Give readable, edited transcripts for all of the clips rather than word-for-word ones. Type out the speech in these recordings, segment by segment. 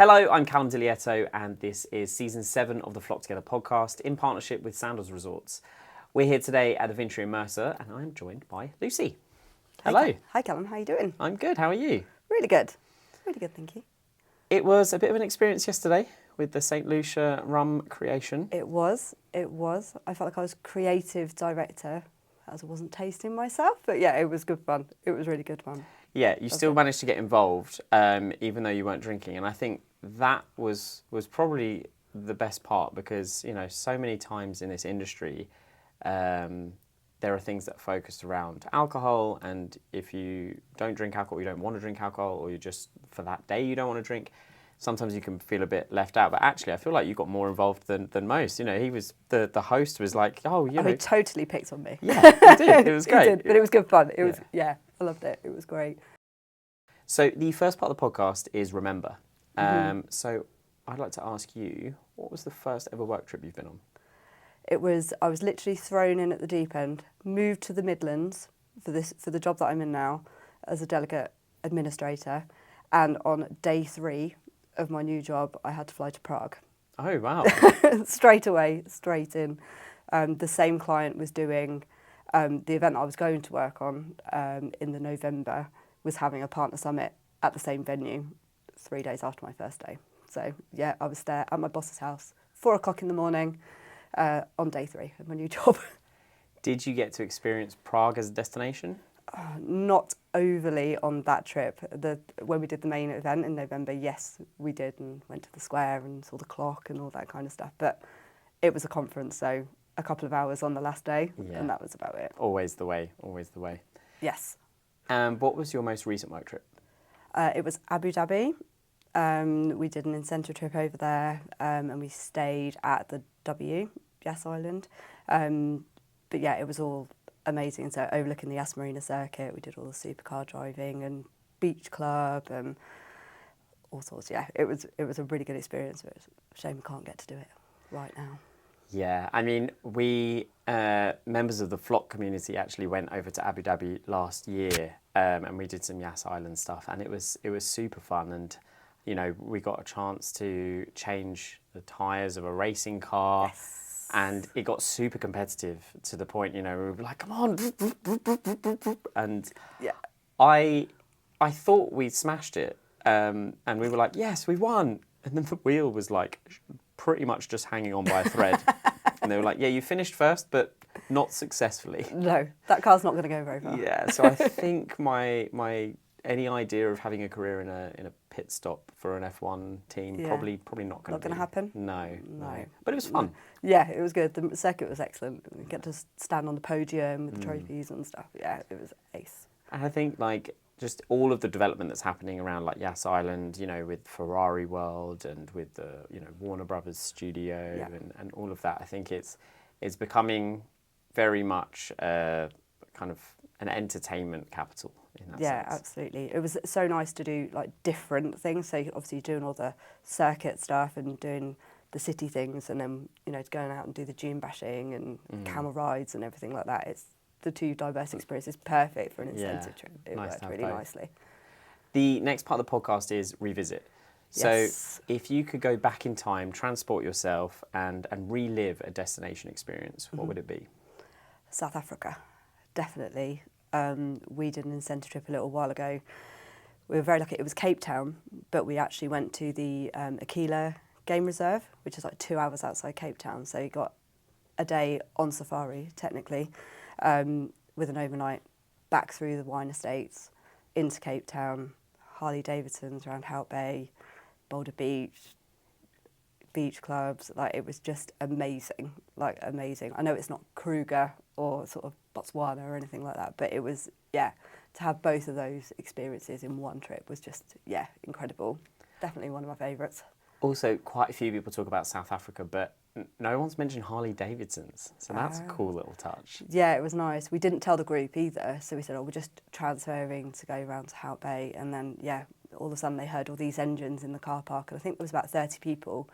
Hello, I'm Callum Dilietto, and this is Season 7 of the Flock Together podcast in partnership with Sandals Resorts. We're here today at the Vintry in Mercer, and I'm joined by Lucy. Hello. Hi Callum, how are you doing? I'm good, how are you? Really good, thank you. It was a bit of an experience yesterday with the St. Lucia rum creation. It was. I felt like I was creative director as I wasn't tasting myself, but yeah, it was good fun. It was really good fun. Yeah, you still managed to get involved, even though you weren't drinking, and I think that was probably the best part because, you know, so many times in this industry, there are things that are focused around alcohol, and if you don't drink alcohol, you don't want to drink alcohol, or you just, for that day, you don't want to drink, sometimes you can feel a bit left out. But actually, I feel like you got more involved than most. You know, he was, the host was like, oh, you know. He totally picked on me. Yeah, he did. It was great. He did, but it was good fun. It was, I loved it. It was great. So the first part of the podcast is Remember. So I'd like to ask you, what was the first ever work trip you've been on? I was literally thrown in at the deep end, moved to the Midlands for the job that I'm in now as a delegate administrator, and on day 3 of my new job, I had to fly to Prague. Oh, wow. Straight away, straight in. The same client was doing the event I was going to work on in the November, was having a partner summit at the same venue 3 days after my first day. So yeah, I was there at my boss's house, 4 o'clock in the morning on day 3 of my new job. Did you get to experience Prague as a destination? Not overly on that trip. When we did the main event in November, yes, we did, and went to the square and saw the clock and all that kind of stuff. But it was a conference, so a couple of hours on the last day, and that was about it. Always the way, always the way. Yes. What was your most recent work trip? It was Abu Dhabi. We did an incentive trip over there, and we stayed at the Yas Island. But yeah, it was all amazing. So overlooking the Yas Marina circuit, we did all the supercar driving and beach club and all sorts. Yeah, it was a really good experience. But it's a shame we can't get to do it right now. Yeah, I mean, we, members of the Flock community actually went over to Abu Dhabi last year, and we did some Yas Island stuff, and it was super fun. And, you know, we got a chance to change the tyres of a racing car. Yes. And it got super competitive to the point, you know, we were like, come on. And yeah, I thought we'd smashed it. And we were like, yes, we won. And then the wheel was like pretty much just hanging on by a thread. And they were like, yeah, you finished first, but not successfully. No, that car's not going to go very far. Yeah, so I think my any idea of having a career in a pit stop for an F1 team probably not going to happen. No. But it was fun. Yeah, it was good. The circuit was excellent. We get to stand on the podium with the trophies and stuff. Yeah, it was ace. And I think like just all of the development that's happening around like Yas Island, you know, with Ferrari World and with the, you know, Warner Brothers studio and all of that, I think it's becoming very much kind of an entertainment capital in that sense. Yeah, absolutely. It was so nice to do like different things. So obviously doing all the circuit stuff and doing the city things, and then, you know, going out and do the dune bashing and camel rides and everything like that. It's the 2 diverse experiences, perfect for an incentive trip. It worked really nicely. The next part of the podcast is revisit. So if you could go back in time, transport yourself and relive a destination experience, what would it be? South Africa, definitely. We did an incentive trip a little while ago. We were very lucky. It was Cape Town, but we actually went to the Aquila Game Reserve, which is like 2 hours outside Cape Town. So you got a day on safari, technically, with an overnight back through the wine estates into Cape Town, Harley Davidsons around Hout Bay, Boulder Beach, beach clubs. Like, it was just amazing, amazing. I know it's not Kruger or sort of Botswana or anything like that, but it was, to have both of those experiences in one trip was just, incredible. Definitely one of my favourites. Also, quite a few people talk about South Africa, but no one's mentioned Harley Davidsons, so that's a cool little touch. Yeah, it was nice. We didn't tell the group either, so we said, we're just transferring to go around to Hout Bay, and then, all of a sudden they heard all these engines in the car park, and I think there was about 30 people,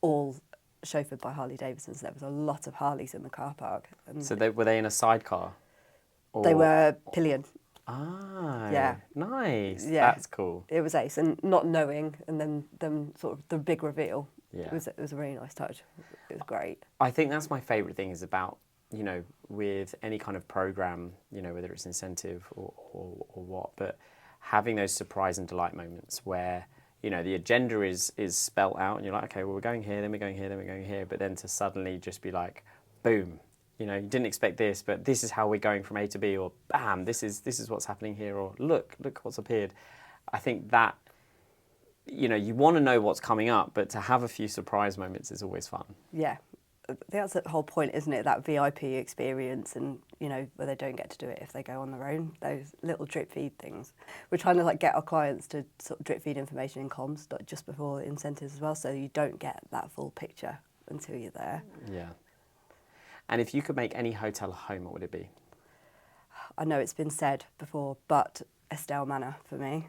all chauffeured by Harley Davidsons. There was a lot of Harleys in the car park. And so were they in a sidecar? They were pillion. Ah, Yeah. nice. Yeah. That's cool. It was ace, and not knowing, and then sort of the big reveal. Yeah. It was a really nice touch. It was great. I think that's my favourite thing is about, you know, with any kind of program, you know, whether it's incentive or what, but having those surprise and delight moments where, you know, the agenda is spelt out and you're like, okay, well, we're going here, then we're going here, then we're going here, but then to suddenly just be like, boom, you know, you didn't expect this, but this is how we're going from A to B, or bam, this is what's happening here, or look what's appeared. I think that, you know, you want to know what's coming up, but to have a few surprise moments is always fun. Yeah. I think that's the whole point, isn't it? That VIP experience, and you know, where they don't get to do it if they go on their own. Those little drip feed things. We're trying to like get our clients to sort of drip feed information in comms just before incentives as well, so you don't get that full picture until you're there. Yeah. And if you could make any hotel a home, what would it be? I know it's been said before, but Estelle Manor for me.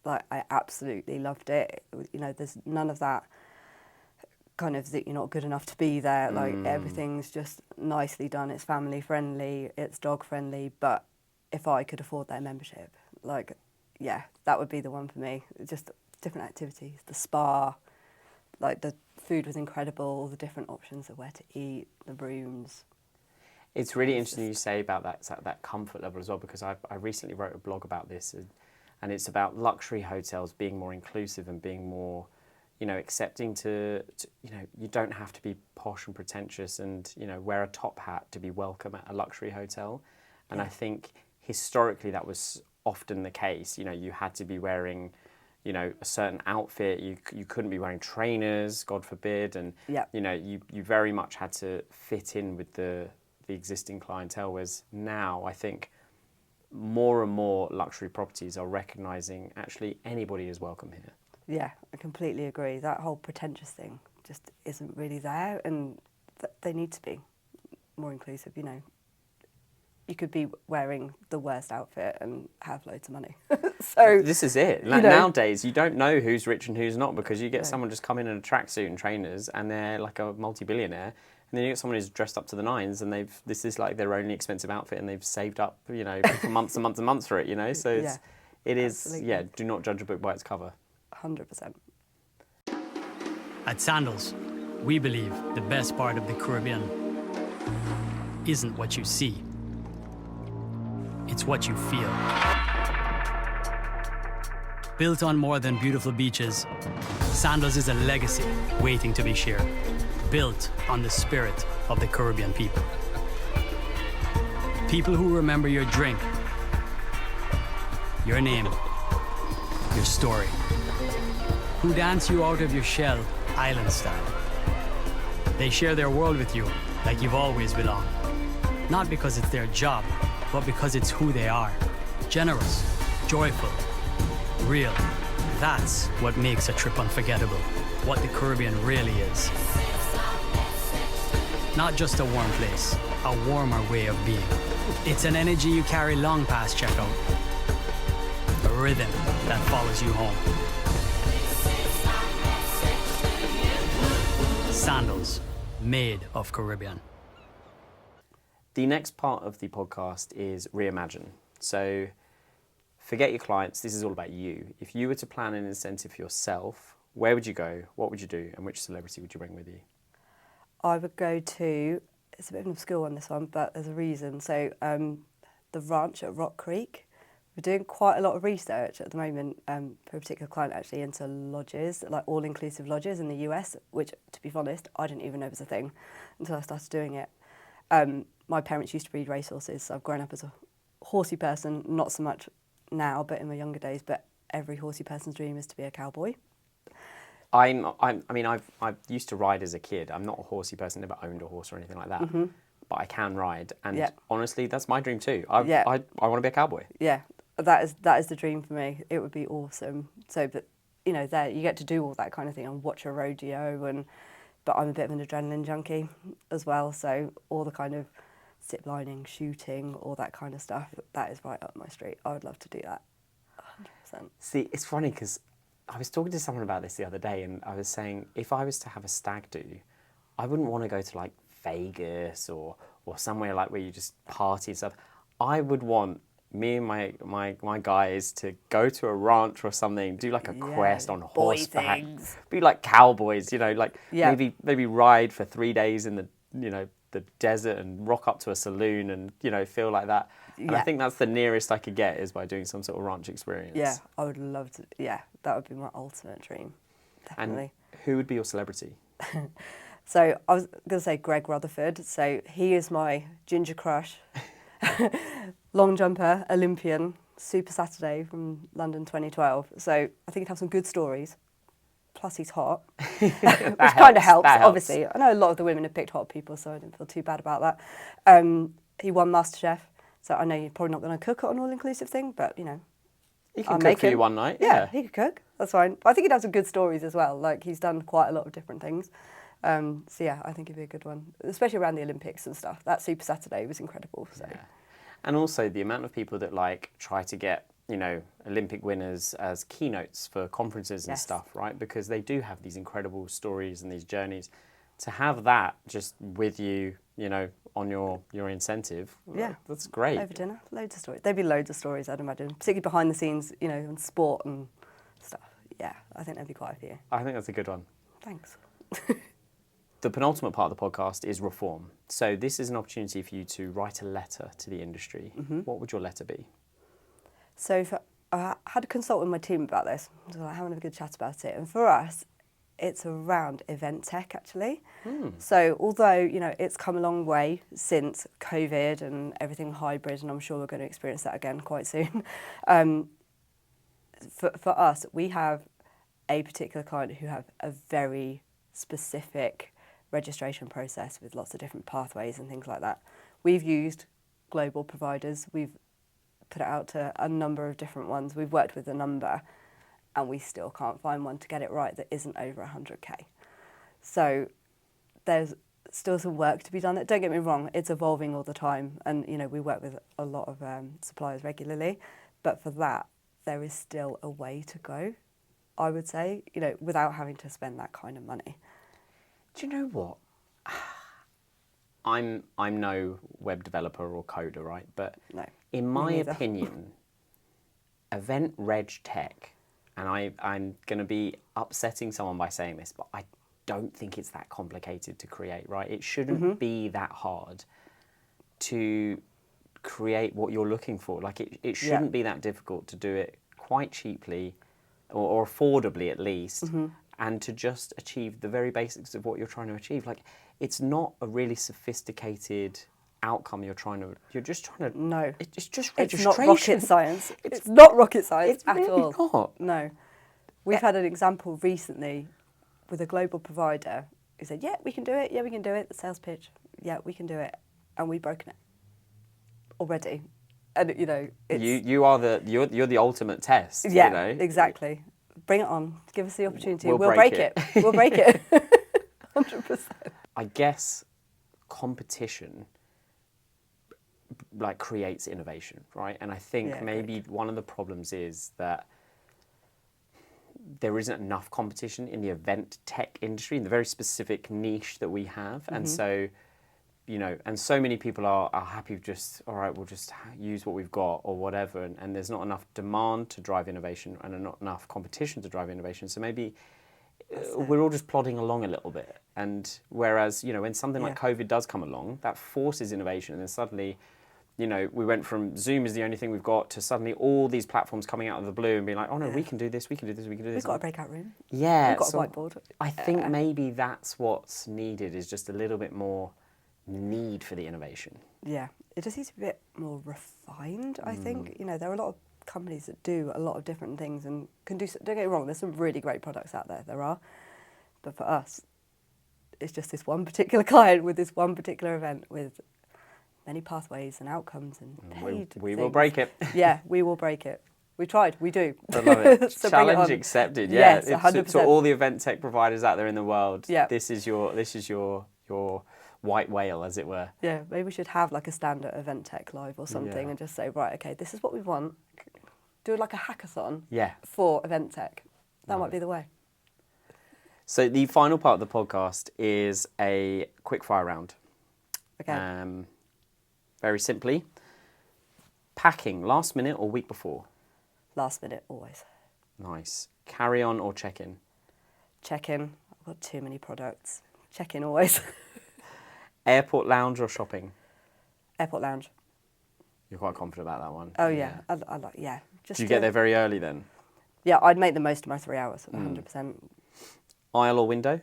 Like, I absolutely loved it. You know, there's none of that kind of that you're not good enough to be there. Like, everything's just nicely done. It's family friendly, it's dog friendly. But if I could afford their membership, like, yeah, that would be the one for me. Just different activities, the spa, like the food was incredible, all the different options of where to eat, the rooms. It's really interesting you say about that comfort level as well, because I recently wrote a blog about this, and it's about luxury hotels being more inclusive and being more, you know, accepting to, you know, you don't have to be posh and pretentious and, you know, wear a top hat to be welcome at a luxury hotel. And I think historically that was often the case. You know, you had to be wearing, you know, a certain outfit. You couldn't be wearing trainers, God forbid. And, you know, you very much had to fit in with the existing clientele. Whereas now I think more and more luxury properties are recognising actually anybody is welcome here. Yeah, I completely agree. That whole pretentious thing just isn't really there, and they need to be more inclusive, you know. You could be wearing the worst outfit and have loads of money. So this is it. You know, nowadays, you don't know who's rich and who's not, because you get someone just come in a tracksuit and trainers and they're like a multi-billionaire. And then you get someone who's dressed up to the nines and this is like their only expensive outfit and they've saved up, you know, for months and months and months for it, you know. So it is, absolutely. do not judge a book by its cover. 100%. At Sandals, we believe the best part of the Caribbean isn't what you see, it's what you feel. Built on more than beautiful beaches, Sandals is a legacy waiting to be shared, built on the spirit of the Caribbean people. People who remember your drink, your name, your story, who dance you out of your shell, island style. They share their world with you like you've always belonged. Not because it's their job, but because it's who they are. Generous, joyful, real. That's what makes a trip unforgettable. What the Caribbean really is. Not just a warm place, a warmer way of being. It's an energy you carry long past checkout. A rhythm that follows you home. Sandals, made of Caribbean. The next part of the podcast is reimagine. So forget your clients, this is all about you. If you were to plan an incentive for yourself, where would you go, what would you do, and which celebrity would you bring with you? I would go to, it's a bit of an obscure one, this one, but there's a reason. So the ranch at Rock Creek, we're doing quite a lot of research at the moment for a particular client actually into lodges, like all-inclusive lodges in the US, which, to be honest, I didn't even know was a thing until I started doing it. My parents used to breed racehorses, so I've grown up as a horsey person, not so much now, but in my younger days, but every horsey person's dream is to be a cowboy. I mean, I've used to ride as a kid. I'm not a horsey person, never owned a horse or anything like that, but I can ride, and honestly, that's my dream too. I want to be a cowboy. Yeah, that is the dream for me. It would be awesome. So, but you know, there you get to do all that kind of thing and watch a rodeo, but I'm a bit of an adrenaline junkie as well, so all the kind of zip lining, shooting, all that kind of stuff, that is right up my street. I would love to do that, 100%. See, it's funny because I was talking to someone about this the other day, and I was saying if I was to have a stag do, I wouldn't want to go to like Vegas or somewhere like where you just party and stuff. I would want me and my guys to go to a ranch or something, do like a quest on horseback, things. be like cowboys, like Yeah. maybe ride for 3 days in the the desert and rock up to a saloon and feel like that. And I Yeah. think that's the nearest I could get is by doing some sort of ranch experience. Yeah, I would love to. Yeah, that would be my ultimate dream. Definitely. And who would be your celebrity? So I was going to say Greg Rutherford. So he is my ginger crush. Long jumper, Olympian, Super Saturday from London 2012. So I think he'd have some good stories. Plus he's hot, which kind of helps, obviously. I know a lot of the women have picked hot people, so I didn't feel too bad about that. He won MasterChef, so I know you're probably not going to cook at an all-inclusive thing, but, He I'll can cook make for you him. one night. Yeah, he could cook. That's fine. But I think he'd have some good stories as well. Like, he's done quite a lot of different things. So, yeah, I think he'd be a good one, especially around the Olympics and stuff. That Super Saturday was incredible. So. Yeah. And also the amount of people that try to get Olympic winners as keynotes for conferences and stuff, right? Because they do have these incredible stories and these journeys. To have that just with you, on your incentive, that's great. Over dinner, loads of stories. There'd be loads of stories, I'd imagine, particularly behind the scenes, and sport and stuff. Yeah, I think there'd be quite a few. I think that's a good one. Thanks. The penultimate part of the podcast is reform. So this is an opportunity for you to write a letter to the industry. Mm-hmm. What would your letter be? So I had to consult with my team about this. So I having a good chat about it. And for us, it's around event tech, actually. So although, it's come a long way since COVID and everything hybrid, and I'm sure we're going to experience that again quite soon. For us, we have a particular client who have a very specific registration process with lots of different pathways and things like that. We've used global providers. We've put it out to a number of different ones. We've worked with a number, and we still can't find one to get it right that isn't over 100k. So there's still some work to be done. Don't get me wrong, it's evolving all the time, and we work with a lot of suppliers regularly, but for that there is still a way to go, I would say, without having to spend that kind of money. Do you know what? I'm no web developer or coder, right? But No, in my opinion, event reg tech, and I'm going to be upsetting someone by saying this, but I don't think it's that complicated to create, right? It shouldn't be that hard to create what you're looking for. Like it shouldn't be that difficult to do it quite cheaply or affordably at least, and to just achieve the very basics of what you're trying to achieve. Like, it's not a really sophisticated outcome you're just trying to... No. It's just It's registration. not rocket science. It's not rocket science at really all. Not. No. We've had an example recently with a global provider who said, yeah, we can do it. Yeah, we can do it. The sales pitch. Yeah, we can do it. And we've broken it already. And, it's... You're the ultimate test, Yeah, exactly. Bring it on. Give us the opportunity. We'll break it. We'll break it. 100%. I guess competition creates innovation, right? And I think maybe one of the problems is that there isn't enough competition in the event tech industry, in the very specific niche that we have. And so, and so many people are happy with just, all right, we'll just use what we've got or whatever. And there's not enough demand to drive innovation and not enough competition to drive innovation. So maybe we're all just plodding along a little bit. And whereas, when something like COVID does come along, that forces innovation. And then suddenly, we went from Zoom is the only thing we've got to suddenly all these platforms coming out of the blue and being like, oh no, we can do this, we can do this, we can do this. We've got a breakout room. Yeah. We've got a whiteboard. I think maybe that's what's needed, is just a little bit more need for the innovation. Yeah. It just needs to be a bit more refined, I think. There are a lot of companies that do a lot of different things and can do, don't get me wrong, there's some really great products out there are. But for us, it's just this one particular client with this one particular event with many pathways and outcomes and paid we will break it. Yeah, we will break it. We tried, we do. I love it. So Challenge accepted. Yeah, yes, 100%. To all the event tech providers out there in the world. Yeah. This is your white whale, as it were. Yeah, maybe we should have like a standard event tech live or something and just say, right, okay, this is what we want. Do like a hackathon for event tech. That might be the way. So the final part of the podcast is a quick fire round. Okay. Very simply, Packing, last minute or week before? Last minute, always. Nice. Carry on or check in? Check in. I've got too many products. Check in always. Airport lounge or shopping? Airport lounge. You're quite confident about that one. Oh yeah, I like yeah. Just Do you get there very early then? Yeah, I'd make the most of my 3 hours, 100%. Aisle or window?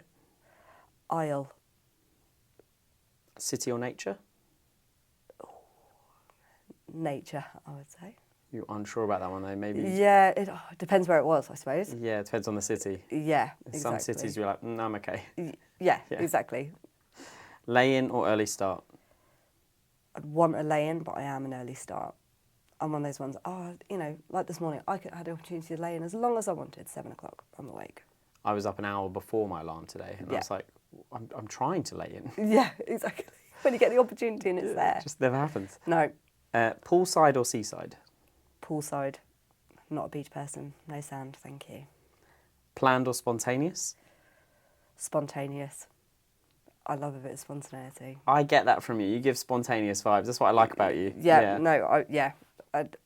Aisle. City or nature? Nature, I would say. You're unsure about that one though, maybe? Yeah, it depends where it was, I suppose. Yeah, it depends on the city. Yeah, In exactly. some cities you're like, I'm okay. Yeah, Yeah. exactly. Lay-in or early start? I'd want a lay-in, but I am an early start. I'm one of those ones, like this morning, I had the opportunity to lay in as long as I wanted, 7 o'clock, I'm awake. I was up an hour before my alarm today and I Yeah. was like, I'm trying to lay in. Yeah, exactly. When you get the opportunity and it's there. It just never happens. No, Poolside or seaside? poolside, not a beach person, no sand, thank you. Planned or spontaneous? Spontaneous. I love a bit of spontaneity. I get that from you. You give spontaneous vibes. That's what I like about you. Yeah. Don't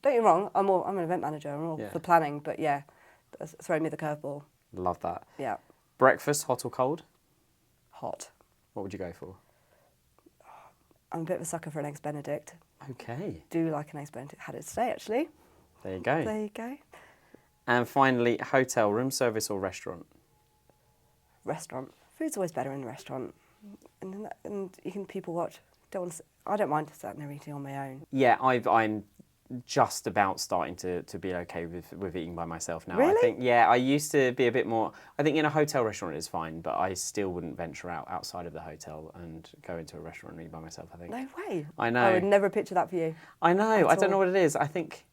get me wrong, I'm an event manager, I'm all Yeah. for planning, but yeah, throw me the curveball. Love that. Yeah, Breakfast, hot or cold? hot. What would you go for? I'm a bit of a sucker for an Eggs Benedict. Okay. Do like an Eggs Benedict. Had it today, actually. There you go. There you go. And finally, hotel, room service or restaurant? Restaurant. Food's always better in the restaurant. And you can people watch. I don't mind sitting there eating on my own. Yeah, I'm just about starting to be okay with eating by myself now. I Really? think, yeah, I used to be a bit more, I think in a hotel restaurant is fine, but I still wouldn't venture outside of the hotel and go into a restaurant and eat by myself, I think. No way. I know. I would never picture that for you. I know. I don't know all. what it is. I think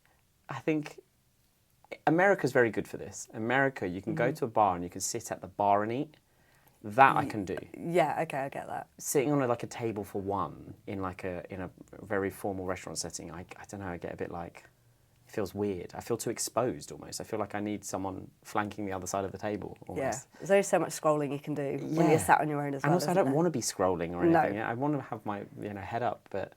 America's very good for this. America, you can go to a bar and you can sit at the bar and eat. That I can do. Yeah, okay, I get that. Sitting on a table for one in a very formal restaurant setting, I don't know. I get a bit like, it feels weird. I feel too exposed almost. I feel like I need someone flanking the other side of the table almost. Yeah, there's only so much scrolling you can do when Yeah. you're sat on your own as well. And also, I don't want to be scrolling or No. anything. I want to have my head up, but.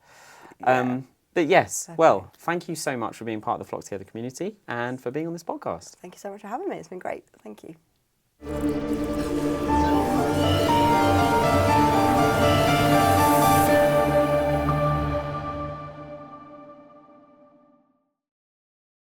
Yeah. But yes, Exactly. well, thank you so much for being part of the Flock Together community and for being on this podcast. Thank you so much for having me. It's been great. Thank you.